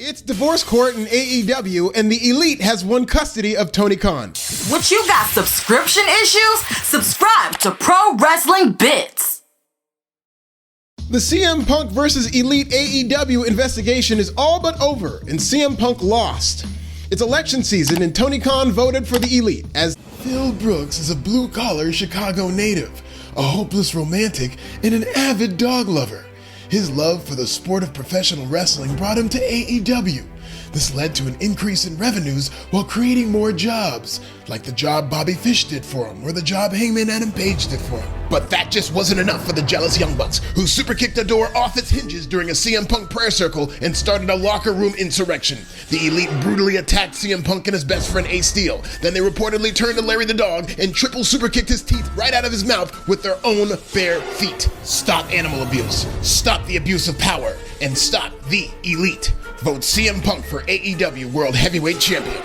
It's divorce court in AEW, and the Elite has won custody of Tony Khan. What, you got subscription issues? Subscribe to Pro Wrestling Bits. The CM Punk vs. Elite AEW investigation is all but over, and CM Punk lost. It's election season, and Tony Khan voted for the Elite, as Phil Brooks is a blue-collar Chicago native, a hopeless romantic, and an avid dog lover. His love for the sport of professional wrestling brought him to AEW. This led to an increase in revenues while creating more jobs, like the job Bobby Fish did for him or the job Hangman Adam Page did for him. But that just wasn't enough for the jealous Young Bucks, who superkicked the door off its hinges during a CM Punk prayer circle and started a locker room insurrection. The Elite brutally attacked CM Punk and his best friend Ace Steel. Then they reportedly turned to Larry the Dog and triple superkicked his teeth right out of his mouth with their own bare feet. Stop animal abuse, stop the abuse of power, and stop the Elite. Vote CM Punk for AEW World Heavyweight Champion.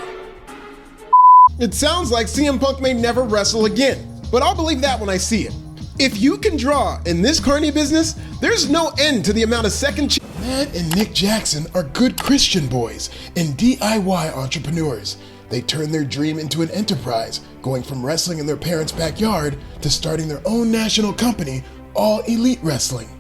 It sounds like CM Punk may never wrestle again, but I'll believe that when I see it. If you can draw in this carny business, there's no end to the amount of Matt and Nick Jackson are good Christian boys and DIY entrepreneurs. They turn their dream into an enterprise, going from wrestling in their parents' backyard to starting their own national company, All Elite Wrestling.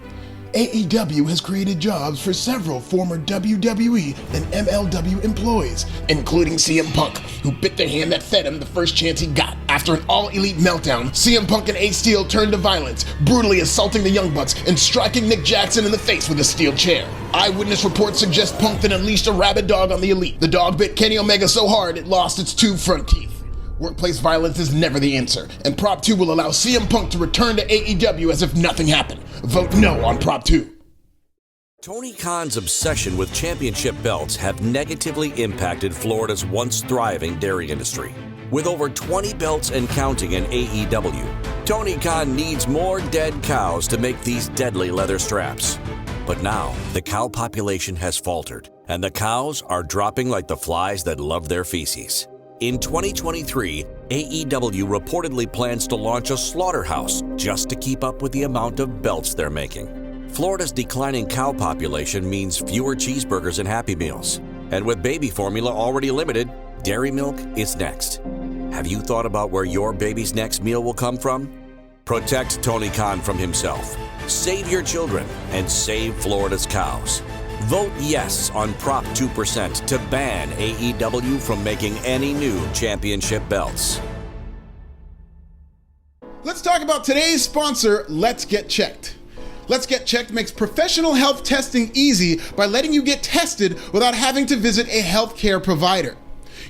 AEW has created jobs for several former WWE and MLW employees, including CM Punk, who bit the hand that fed him the first chance he got. After an all-elite meltdown, CM Punk and Ace Steel turned to violence, brutally assaulting the Young Bucks and striking Nick Jackson in the face with a steel chair. Eyewitness reports suggest Punk then unleashed a rabid dog on the Elite. The dog bit Kenny Omega so hard it lost its 2 front teeth. Workplace violence is never the answer, and Prop 2 will allow CM Punk to return to AEW as if nothing happened. Vote no on Prop 2. Tony Khan's obsession with championship belts have negatively impacted Florida's once thriving dairy industry. With over 20 belts and counting in AEW, Tony Khan needs more dead cows to make these deadly leather straps. But now, the cow population has faltered, and the cows are dropping like the flies that love their feces. In 2023, AEW reportedly plans to launch a slaughterhouse just to keep up with the amount of belts they're making. Florida's declining cow population means fewer cheeseburgers and Happy Meals. And with baby formula already limited, dairy milk is next. Have you thought about where your baby's next meal will come from? Protect Tony Khan from himself. Save your children and save Florida's cows. Vote yes on Prop 2% to ban AEW from making any new championship belts. Let's talk about today's sponsor, Let's Get Checked. Let's Get Checked makes professional health testing easy by letting you get tested without having to visit a healthcare provider.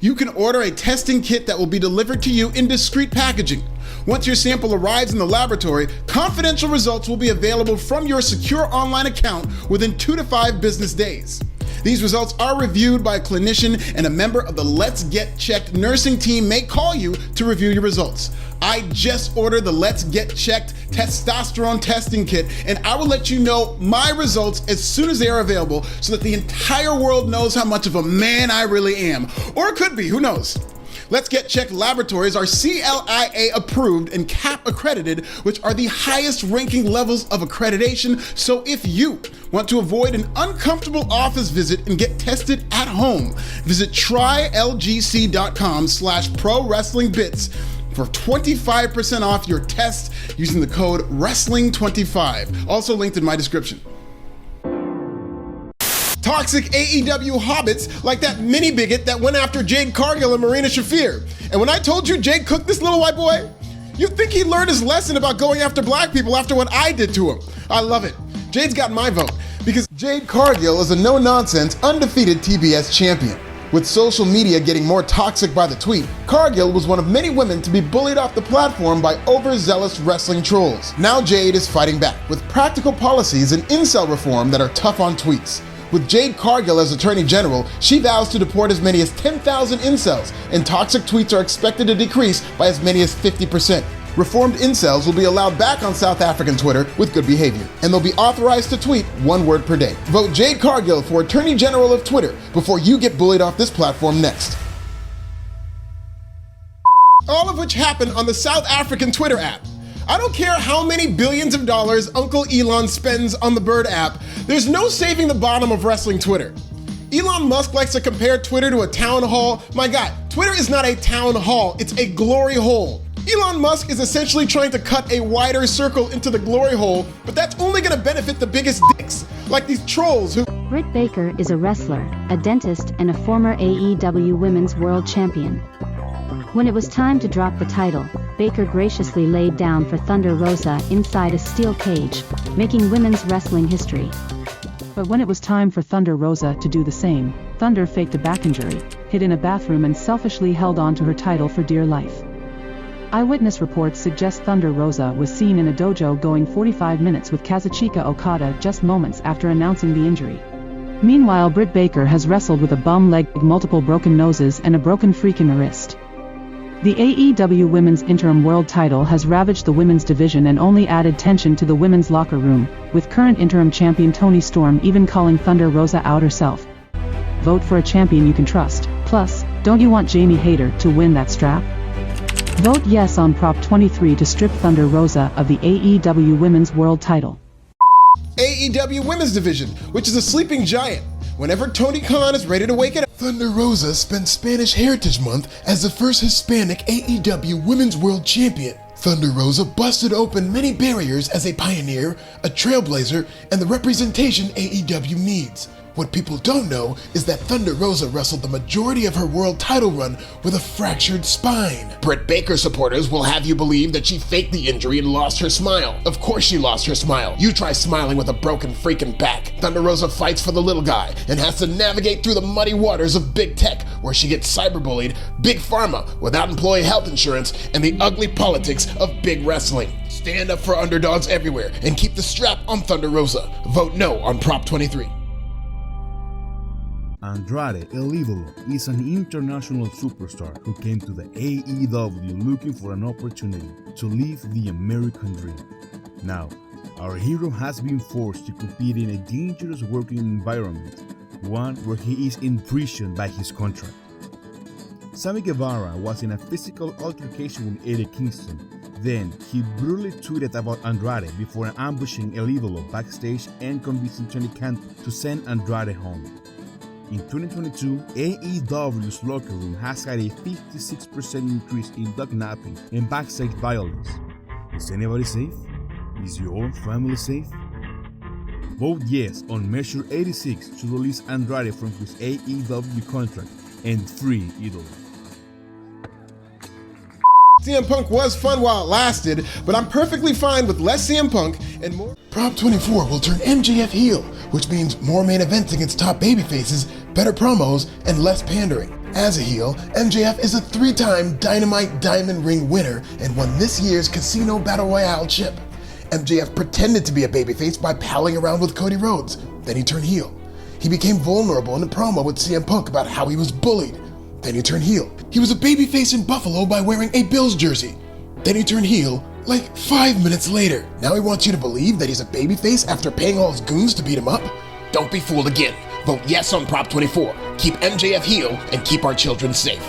You can order a testing kit that will be delivered to you in discreet packaging. Once your sample arrives in the laboratory, confidential results will be available from your secure online account within 2 to 5 business days. These results are reviewed by a clinician, and a member of the Let's Get Checked nursing team may call you to review your results. I just ordered the Let's Get Checked testosterone testing kit, and I will let you know my results as soon as they are available so that the entire world knows how much of a man I really am. Or it could be, who knows? Let's Get Checked laboratories are CLIA approved and CAP accredited, which are the highest ranking levels of accreditation. So if you want to avoid an uncomfortable office visit and get tested at home, visit trylgc.com/pro-wrestling-bits for 25% off your test using the code WRESTLING25, also linked in my description. Toxic AEW hobbits like that mini bigot that went after Jade Cargill and Marina Shafir. And when I told you Jade cooked this little white boy, you'd think he learned his lesson about going after black people after what I did to him. I love it. Jade's got my vote because Jade Cargill is a no-nonsense, undefeated TBS champion. With social media getting more toxic by the tweet, Cargill was one of many women to be bullied off the platform by overzealous wrestling trolls. Now Jade is fighting back with practical policies and incel reform that are tough on tweets. With Jade Cargill as Attorney General, she vows to deport as many as 10,000 incels, and toxic tweets are expected to decrease by as many as 50%. Reformed incels will be allowed back on South African Twitter with good behavior, and they'll be authorized to tweet 1 word per day. Vote Jade Cargill for Attorney General of Twitter before you get bullied off this platform next. All of which happened on the South African Twitter app. I don't care how many billions of dollars Uncle Elon spends on the Bird app, there's no saving the bottom of wrestling Twitter. Elon Musk likes to compare Twitter to a town hall. My God, Twitter is not a town hall, it's a glory hole. Elon Musk is essentially trying to cut a wider circle into the glory hole, but that's only gonna benefit the biggest dicks, like these trolls who— Britt Baker is a wrestler, a dentist, and a former AEW Women's World Champion. When it was time to drop the title, Baker graciously laid down for Thunder Rosa inside a steel cage, making women's wrestling history. But when it was time for Thunder Rosa to do the same, Thunder faked a back injury, hid in a bathroom and selfishly held on to her title for dear life. Eyewitness reports suggest Thunder Rosa was seen in a dojo going 45 minutes with Kazuchika Okada just moments after announcing the injury. Meanwhile, Britt Baker has wrestled with a bum leg, multiple broken noses, and a broken freaking wrist. The AEW Women's Interim World title has ravaged the women's division and only added tension to the women's locker room, with current interim champion Toni Storm even calling Thunder Rosa out herself. Vote for a champion you can trust. Plus, don't you want Jamie Hayter to win that strap? Vote yes on Prop 23 to strip Thunder Rosa of the AEW Women's World title. AEW Women's Division, which is a sleeping giant. Whenever Tony Khan is ready to wake it up, Thunder Rosa spent Spanish Heritage Month as the first Hispanic AEW Women's World Champion. Thunder Rosa busted open many barriers as a pioneer, a trailblazer, and the representation AEW needs. What people don't know is that Thunder Rosa wrestled the majority of her world title run with a fractured spine. Britt Baker supporters will have you believe that she faked the injury and lost her smile. Of course she lost her smile. You try smiling with a broken freaking back. Thunder Rosa fights for the little guy and has to navigate through the muddy waters of big tech, where she gets cyberbullied, big pharma without employee health insurance, and the ugly politics of big wrestling. Stand up for underdogs everywhere and keep the strap on Thunder Rosa. Vote no on Prop 23. Andrade, El Idolo, is an international superstar who came to the AEW looking for an opportunity to live the American dream. Now, our hero has been forced to compete in a dangerous working environment, one where he is imprisoned by his contract. Sammy Guevara was in a physical altercation with Eddie Kingston. Then, he brutally tweeted about Andrade before ambushing El Idolo backstage and convincing Tony Khan to send Andrade home. In 2022, AEW's locker room has had a 56% increase in dog napping and backstage violence. Is anybody safe? Is your family safe? Vote yes on Measure 86 to release Andrade from his AEW contract and free Idolo. CM Punk was fun while it lasted, but I'm perfectly fine with less CM Punk and more. Prop 24 will turn MJF heel, which means more main events against top babyfaces, better promos, and less pandering. As a heel, MJF is a 3-time Dynamite Diamond Ring winner and won this year's Casino Battle Royale chip. MJF pretended to be a babyface by palling around with Cody Rhodes, then he turned heel. He became vulnerable in a promo with CM Punk about how he was bullied. Then he turned heel. He was a babyface in Buffalo by wearing a Bills jersey. Then he turned heel like 5 minutes later. Now he wants you to believe that he's a babyface after paying all his goons to beat him up? Don't be fooled again. Vote yes on Prop 24. Keep MJF heel and keep our children safe.